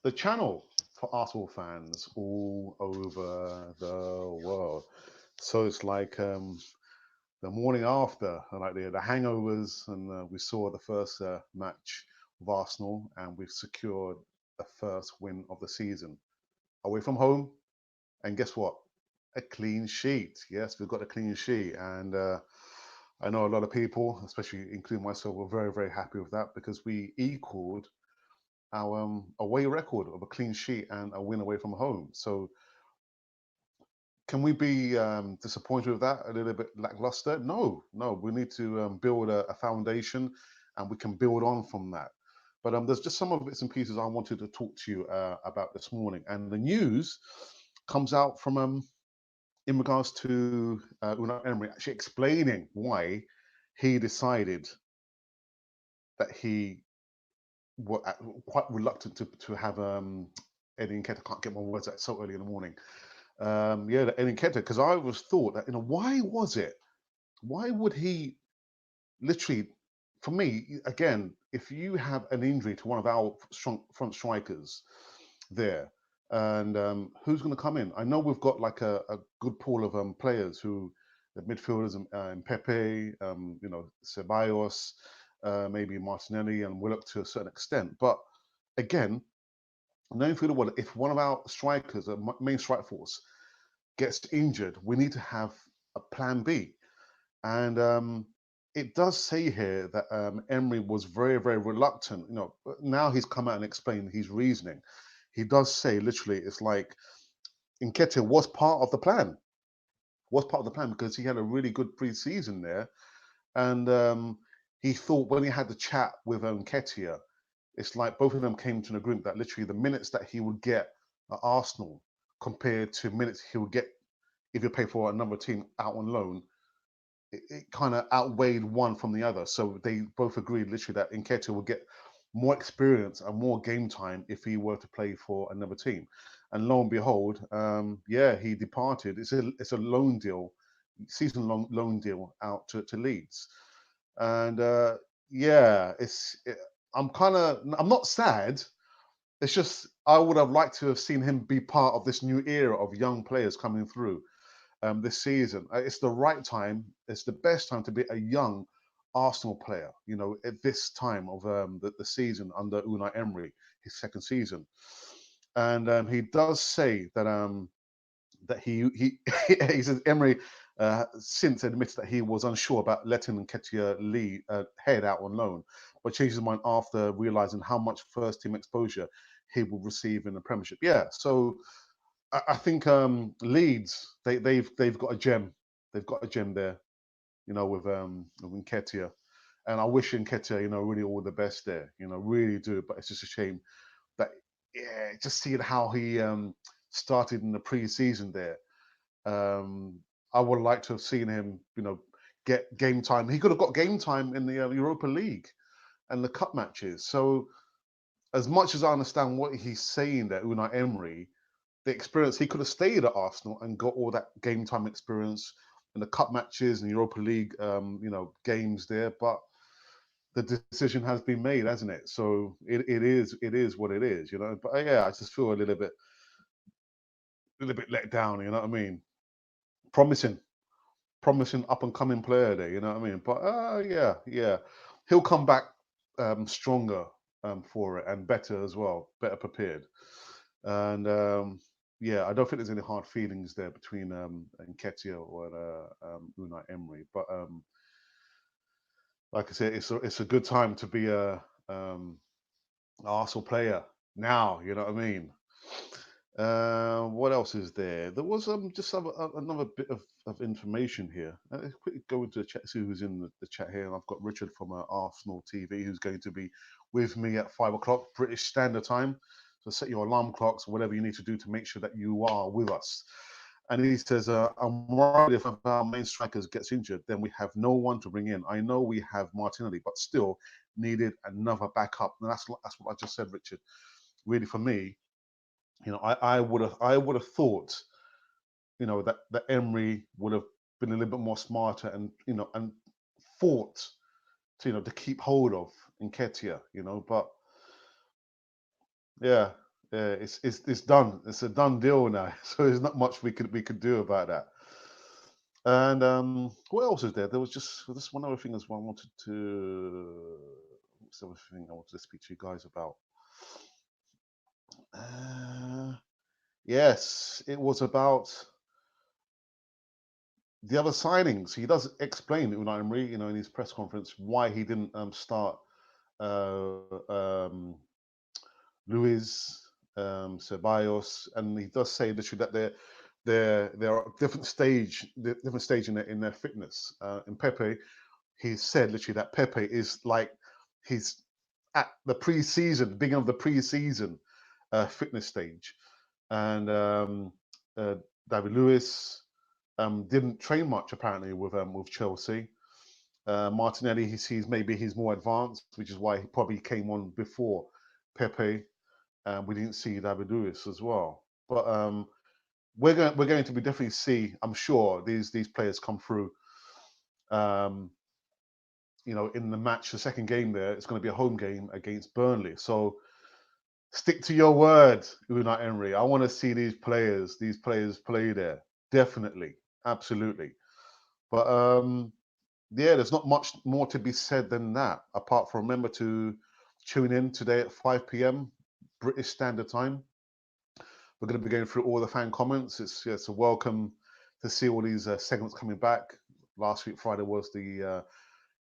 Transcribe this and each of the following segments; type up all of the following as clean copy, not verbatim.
the channel for Arsenal fans all over the world. So it's like the morning after, like the hangovers, and we saw the first match of Arsenal, and we've secured the first win of the season away from home. And guess what? A clean sheet. Yes, we've got a clean sheet, and I know a lot of people, especially including myself, were very, very happy with that because we equaled our away record of a clean sheet and a win away from home. So can we be disappointed with that? A little bit lackluster? No, no. We need to build a foundation, and we can build on from that. But there's just some of bits and pieces I wanted to talk to you about this morning, and the news comes out from in regards to Unai Emery actually explaining why he decided that he was quite reluctant to have Eddie Nketiah. I can't get my words out so early in the morning. Yeah, the Eddie Nketiah, because I always thought that, why was it? Why would he literally, for me, again, if you have an injury to one of our strong front strikers there, and who's going to come in? I know we've got like a good pool of players who, the midfielders, and Pepe, Ceballos, maybe Martinelli and Willock to a certain extent. But again, knowing full well, if one of our strikers, a main strike force, gets injured, we need to have a plan B. And it does say here that Emery was very, very reluctant. Now he's come out and explained his reasoning. He does say literally, it's like Nketiah was part of the plan. Was part of the plan because he had a really good pre-season there, and he thought when he had the chat with Nketiah, it's like both of them came to an agreement that literally the minutes that he would get at Arsenal compared to minutes he would get if you pay for another team out on loan, it kind of outweighed one from the other. So they both agreed literally that Nketiah would get more experience and more game time if he were to play for another team. And lo and behold, yeah, he departed. It's a loan deal, season long loan deal out to Leeds. And yeah, I'm not sad. It's just I would have liked to have seen him be part of this new era of young players coming through this season. It's the right time. It's the best time to be a young Arsenal player. At this time of the season under Unai Emery, his second season, and he does say that he he says Emery since admits that he was unsure about letting Nketiah head out on loan, but changed his mind after realizing how much first team exposure he will receive in the Premiership. Yeah, so I think Leeds they've got a gem. They've got a gem there, with Nketiah. And I wish Nketiah, really all the best there. Really do. But it's just a shame that, yeah, just seeing how he started in the pre-season there. I would like to have seen him, get game time. He could have got game time in the Europa League and the cup matches. So as much as I understand what he's saying there, Unai Emery, the experience, he could have stayed at Arsenal and got all that game time experience in the cup matches and Europa League, games there. But the decision has been made, hasn't it? So it is what it is. But yeah, I just feel a little bit let down. You know what I mean? Promising, promising up and coming player there. You know what I mean? But yeah, yeah, he'll come back stronger for it and better as well, better prepared. And yeah, I don't think there's any hard feelings there between Nketiah or Unai Emery. But like I said, it's a good time to be um, an Arsenal player now. You know what I mean? What else is there? There was just another bit of information here. Let's quickly go into the chat, see who's in the chat here. And I've got Richard from Arsenal TV who's going to be with me at 5 o'clock British Standard Time. So set your alarm clocks or whatever you need to do to make sure that you are with us. And he says, I'm worried if one of our main strikers gets injured, then we have no one to bring in. I know we have Martinelli, but still needed another backup. And that's what I just said, Richard. Really, for me, I would have thought, that Emery would have been a little bit more smarter and fought to keep hold of Nketiah, but yeah, it's done. It's a done deal now. So there's not much we could do about that. And what else is there? There was just one other thing as well. I wanted to. What's the other thing I wanted to speak to you guys about? Uh, yes, it was about the other signings. He does explain, Unai Emery, in his press conference, why he didn't start uh, um, Luis, Ceballos, and he does say literally that they're at different stage in their fitness. In Pepe, he said literally that Pepe is like he's at the beginning of the pre-season fitness stage, and uh, David Luiz didn't train much apparently with Chelsea. Martinelli, he sees maybe he's more advanced, which is why he probably came on before Pepe. We didn't see David Luiz as well, but we're going to be definitely see. I'm sure these players come through. Um, in the match, the second game there, it's going to be a home game against Burnley. So stick to your word, Unai Emery. I want to see these players play there. Definitely, absolutely. But yeah, there's not much more to be said than that. Apart from remember to tune in today at 5 p.m. British Standard Time. We're going to be going through all the fan comments. It's a welcome to see all these segments coming back. Last week, Friday, was the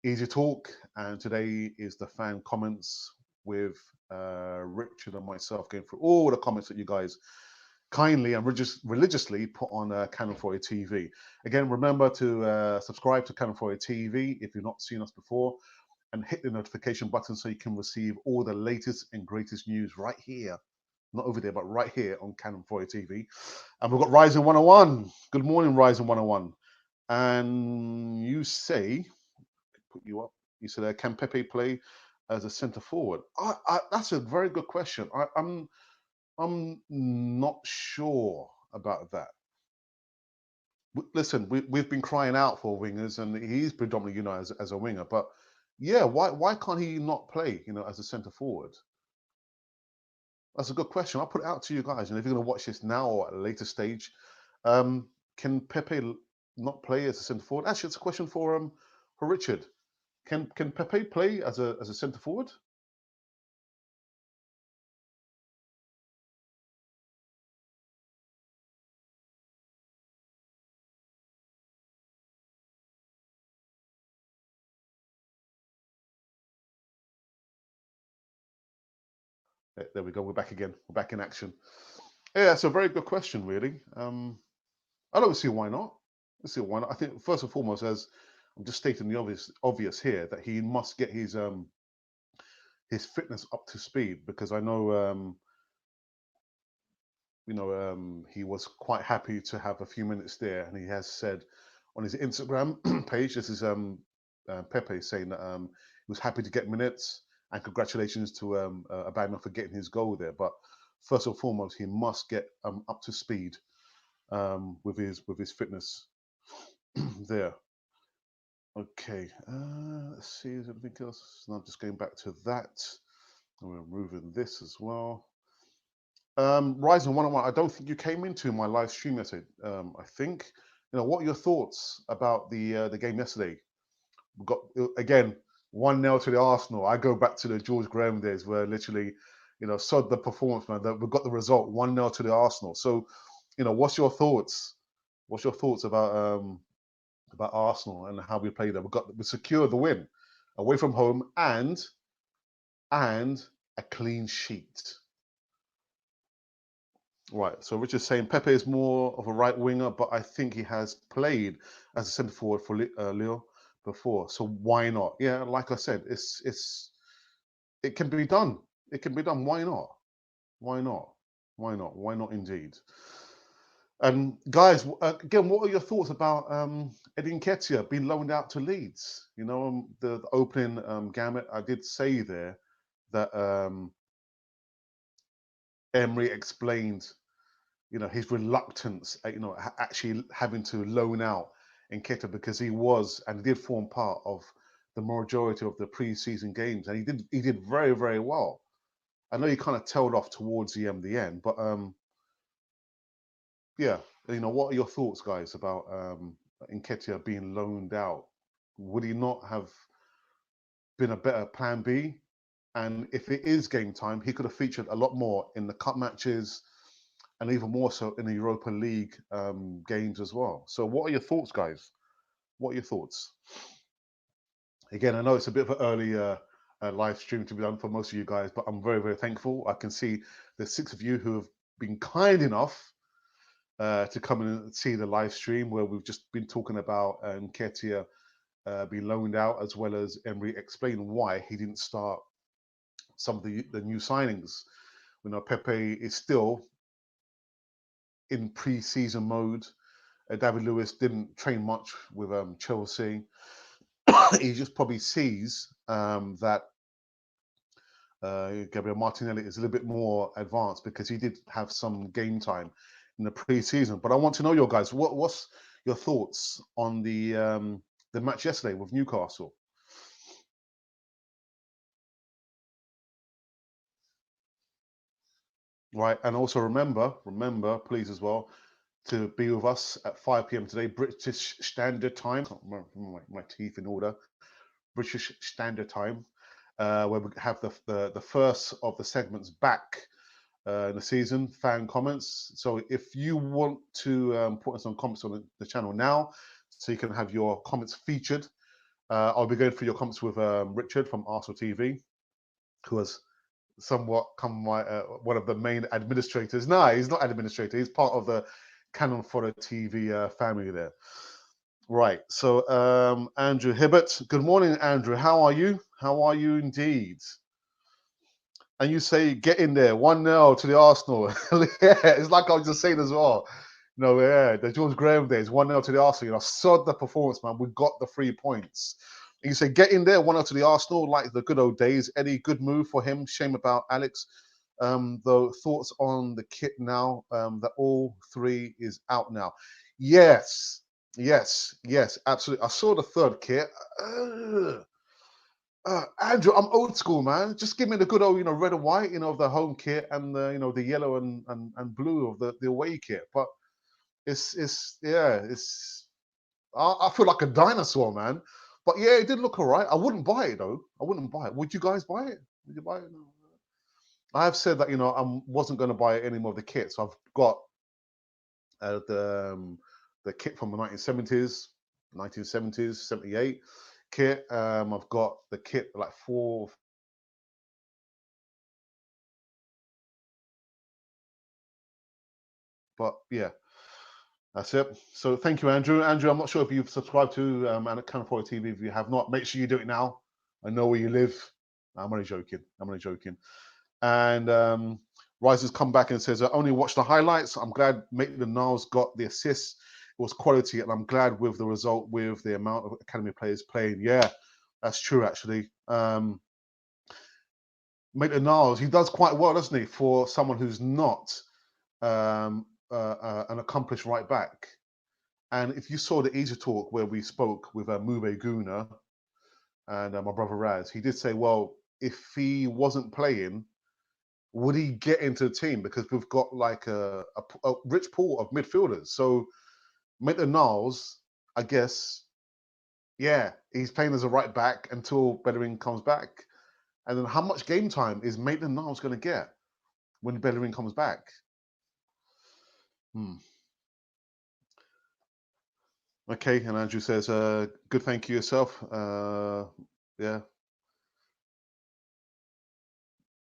Easy Talk, and today is the fan comments with Richard and myself going through all the comments that you guys kindly and religiously put on Canon 4A TV. Again, remember to subscribe to Canon 4A TV if you've not seen us before, and hit the notification button so you can receive all the latest and greatest news right here. Not over there, but right here on Canon 4A TV. And we've got Rising 101. Good morning, Rising 101. And you say, put you up. You said, can Pepe play as a centre forward? That's a very good question. I'm not sure about that. Listen, we've been crying out for wingers, and he's predominantly, as a winger. But yeah, why can't he not play, as a centre forward? That's a good question. I'll put it out to you guys. And if you're going to watch this now or at a later stage, can Pepe not play as a centre forward? Actually, it's a question for Richard. Can Pepe play as a centre forward? There we go. We're back again. We're back in action. Yeah, it's a very good question, really. I don't see why not. Let's see why not. I think first and foremost, as I'm just stating the obvious here, that he must get his fitness up to speed, because I know he was quite happy to have a few minutes there, and he has said on his Instagram page, this is Pepe saying that he was happy to get minutes, and congratulations to Abama for getting his goal there. But first and foremost, he must get up to speed with his fitness there. Okay, let's see. Is there anything else? No, I'm just going back to that. We're removing this as well. Ryzen 101, I don't think you came into my live stream yesterday. I think. What are your thoughts about the game yesterday? We got again 1-0 to the Arsenal. I go back to the George Graham days where literally, sod the performance, man. That we got the result 1-0 to the Arsenal. So, what's your thoughts? What's your thoughts about Arsenal and how we played them? We secured the win away from home and a clean sheet. Right. So Richard's saying Pepe is more of a right winger, but I think he has played as a centre forward for Leo before. So why not? Yeah, like I said, it can be done. It can be done. Why not? Why not? Why not? Why not indeed? And guys, again, what are your thoughts about Eddie Nketiah being loaned out to Leeds? The opening gamut. I did say there that Emery explained his reluctance at, actually having to loan out Nketiah, because he was and he did form part of the majority of the pre-season games, and he did very, very well. I know he kind of tailed off towards the end, but yeah, what are your thoughts, guys, about Nketiah being loaned out? Would he not have been a better plan B? And if it is game time, he could have featured a lot more in the cup matches and even more so in the Europa League games as well. So what are your thoughts, guys? What are your thoughts? Again, I know it's a bit of an early live stream to be done for most of you guys, but I'm very, very thankful. I can see there's 6 of you who have been kind enough to come in and see the live stream where we've just been talking about Nketiah being loaned out, as well as Emery explaining why he didn't start some of the new signings. We know Pepe is still in pre-season mode. David Lewis didn't train much with Chelsea. He just probably sees that Gabriel Martinelli is a little bit more advanced because he did have some game time in the pre-season. But I want to know your guys, what's your thoughts on the match yesterday with Newcastle? Right, and also remember, please as well, to be with us at 5 p.m. today, British Standard Time. My teeth in order. British Standard Time, where we have the first of the segments back in the season, fan comments. So if you want to put some comments on the channel now, so you can have your comments featured, I'll be going through your comments with Richard from Arsenal TV, who has somewhat come one of the main administrators. No, he's not administrator. He's part of the Canon Fodder TV family there. Right. So Andrew Hibbert. Good morning, Andrew. How are you? How are you indeed? And you say get in there 1-0 to the Arsenal. Yeah, it's like I was just saying as well. No, yeah, the George Graham days 1-0 to the Arsenal. Sod the performance, man. We got the 3 points. And you say get in there 1-0 to the Arsenal, like the good old days. Eddie, good move for him. Shame about Alex. Though thoughts on the kit now that all 3 is out now. Yes, absolutely. I saw the 3rd kit. Andrew, I'm old school, man. Just give me the good old, red and white, of the home kit, and the yellow and blue of the away kit. But it's I feel like a dinosaur, man. But yeah, it did look all right. I wouldn't buy it though. I wouldn't buy it. Would you guys buy it? Would you buy it? No. I have said that I wasn't going to buy any more of the kits. I've got the kit from the 1970s, 78 kit. I've got the kit like 4. But yeah, that's it. So thank you, Andrew. Andrew, I'm not sure if you've subscribed to Canon Fodder TV. If you have not, make sure you do it now. I know where you live. I'm only joking. And Rise has come back and says, I only watched the highlights. I'm glad Maitland-Niles got the assist. It was quality, and I'm glad with the result, with the amount of academy players playing. Yeah, that's true, actually. Maitland-Niles, he does quite well, doesn't he, for someone who's not an accomplished right back. And if you saw the Easy Talk where we spoke with Mube Guna and my brother Raz, he did say, well, if he wasn't playing, would he get into the team? Because we've got like a rich pool of midfielders. So Maitland-Niles, I guess, yeah, he's playing as a right back until Bellerin comes back. And then how much game time is Maitland-Niles going to get when Bellerin comes back? Okay, and Andrew says, good, thank you yourself. Yeah.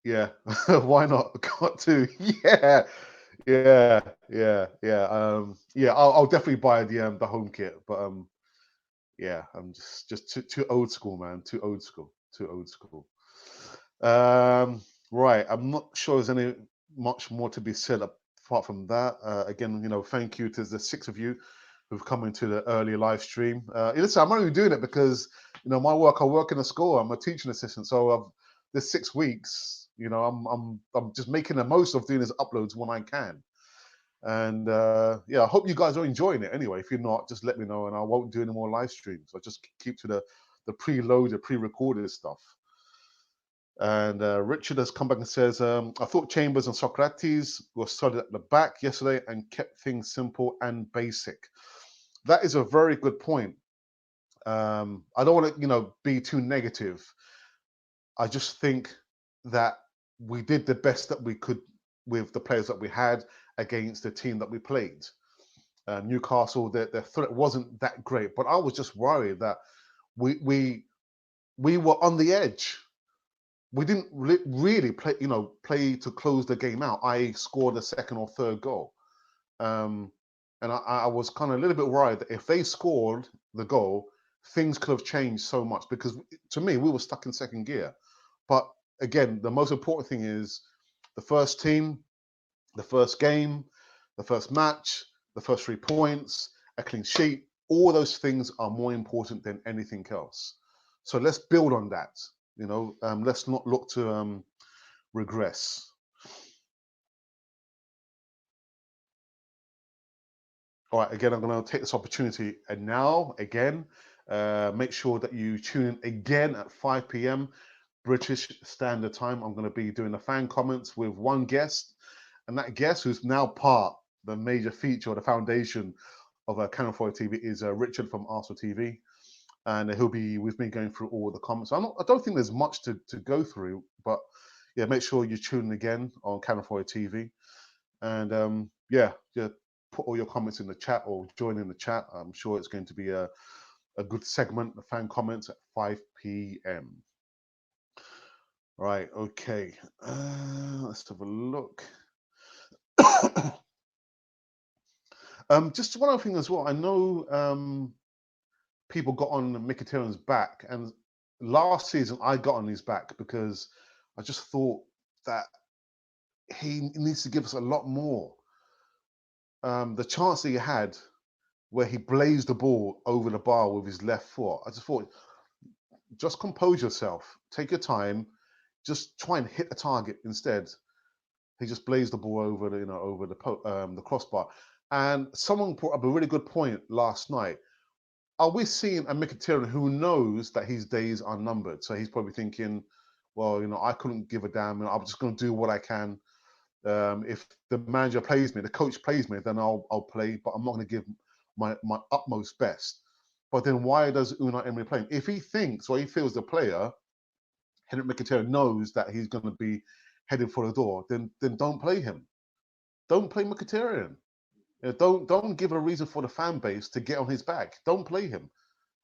Yeah, why not? Got to. Yeah. I'll definitely buy the home kit, but yeah, I'm just too old school, man. Too old school. Right, I'm not sure there's any much more to be said apart from that. Again, thank you to the 6 of you who've come into the early live stream. Listen, I'm only doing it because my work. I work in a school. I'm a teaching assistant, so this 6 weeks, I'm just making the most of doing these uploads when I can. And yeah, I hope you guys are enjoying it. Anyway, if you're not, just let me know, and I won't do any more live streams. I'll just keep to the preloaded, pre-recorded stuff. And Richard has come back and says, I thought Chambers and Socrates were solid at the back yesterday and kept things simple and basic. That is a very good point. I don't want to, be too negative. I just think that we did the best that we could with the players that we had against the team that we played. Newcastle, their threat wasn't that great, but I was just worried that we were on the edge. We didn't really play to close the game out. I scored a second or third goal, and I was kind of a little bit worried that if they scored the goal, things could have changed so much. Because to me, we were stuck in second gear. But again, the most important thing is the first team, the first game, the first match, the first 3 points, a clean sheet. All those things are more important than anything else. So let's build on that. Let's not look to regress. All right, again, I'm going to take this opportunity and now, again, make sure that you tune in again at 5 p.m. British Standard Time. I'm going to be doing the fan comments with one guest, and that guest, who's now the major feature or the foundation of Cannon Fodder TV, is Richard from Arsenal TV, and he'll be with me going through all the comments. I don't think there's much to go through, but yeah, make sure you tune in again on Cannon Fodder TV, and yeah, put all your comments in the chat or join in the chat. I'm sure it's going to be a good segment, the fan comments at 5 p.m. Right, okay. Let's have a look. Just one other thing as well. I know people got on Mkhitaryan's back, and last season I got on his back because I just thought that he needs to give us a lot more. The chance that he had where he blazed the ball over the bar with his left foot, I just thought, just compose yourself, take your time, just try and hit the target instead. He just blazed the ball over the crossbar. And someone brought up a really good point last night. Are we seeing a Mkhitaryan who knows that his days are numbered? So he's probably thinking, well, I couldn't give a damn. I'm just going to do what I can. If the manager plays me, the coach plays me, then I'll play. But I'm not going to give my utmost best. But then why does Unai Emery play him? If he thinks or he feels the player, Henrik Mkhitaryan, knows that he's going to be heading for the door, then don't play him. Don't play Mkhitaryan. Don't give a reason for the fan base to get on his back. Don't play him.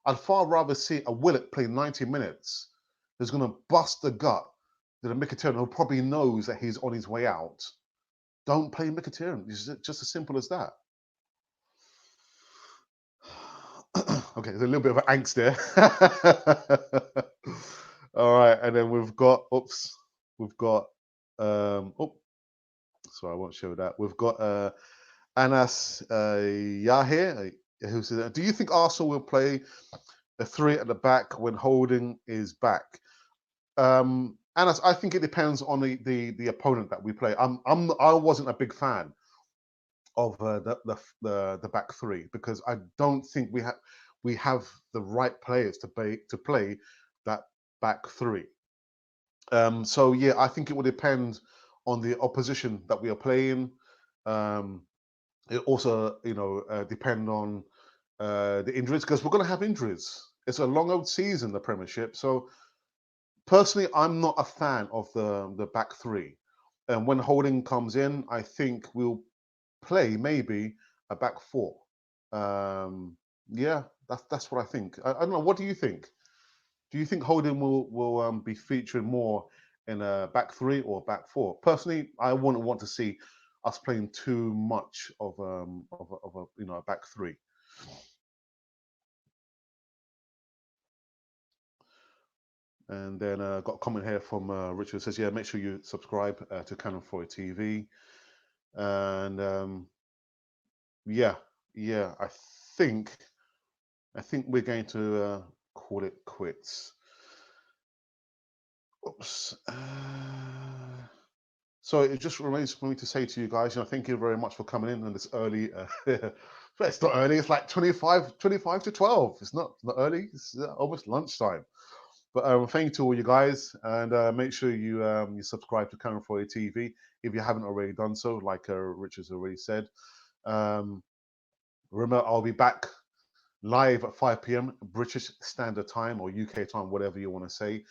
I'd far rather see a Willock play 90 minutes who's going to bust the gut than a Mkhitaryan who probably knows that he's on his way out. Don't play Mkhitaryan. It's just as simple as that. Okay, there's a little bit of angst there. All right, and then we've got, sorry, I won't show that. We've got Anas Yahir, who says, do you think Arsenal will play a 3 at the back when Holding is back? Anas, I think it depends on the opponent that we play. I wasn't a big fan of the back 3 because I don't think we have the right players to play that back 3. So yeah, I think it will depend on the opposition that we are playing. It also, depend on the injuries, because we're going to have injuries. It's a long old season, the Premiership. So personally, I'm not a fan of the back 3. And when Holding comes in, I think we'll play maybe a back 4. Yeah, that's what I think. I don't know. What do you think? Do you think Holding will be featuring more in a back 3 or back 4? Personally, I wouldn't want to see us playing too much of a back 3. And then got a comment here from Richard, who says, yeah, make sure you subscribe to Cannon Fodder TV. And yeah, I think we're going to call it quits. Oops. So it just remains for me to say to you guys, thank you very much for coming in on this early. It's not early. It's like 25 to 12. It's not early. It's almost lunchtime. But thank you to all you guys, and make sure you subscribe to Canon Foyer TV if you haven't already done so. Like Richard's already said. Um, Remember, I'll be back live at 5 p.m. British Standard Time or UK time, whatever you want to say,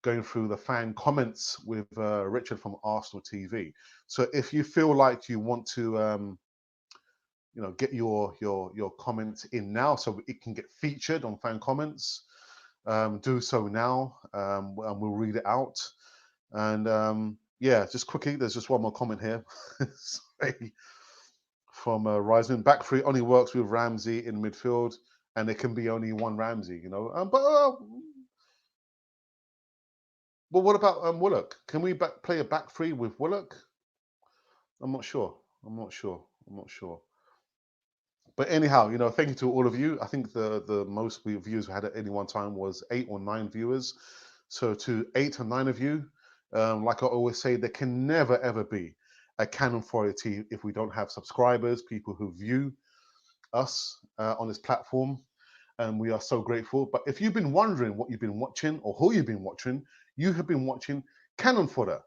going through the fan comments with Richard from Arsenal TV. So if you feel like you want to, get your comments in now, so it can get featured on fan comments, do so now, and we'll read it out. And yeah, just quickly, there's just one more comment here. Sorry. From Rising. Back three only works with Ramsey in midfield, and it can be only one Ramsey, but what about Willock? Can we play a back three with Willock? I'm not sure. I'm not sure. I'm not sure. But anyhow, thank you to all of you. I think the most views we had at any one time was 8 or 9 viewers. So to 8 or 9 of you, like I always say, there can never ever be a Canon Foyer TV if we don't have subscribers, people who view us on this platform, and we are so grateful. But if you've been wondering what you've been watching or who you've been watching, you have been watching Canon Fodder,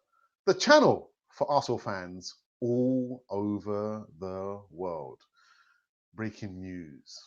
the channel for Arsenal fans all over the world. Breaking news.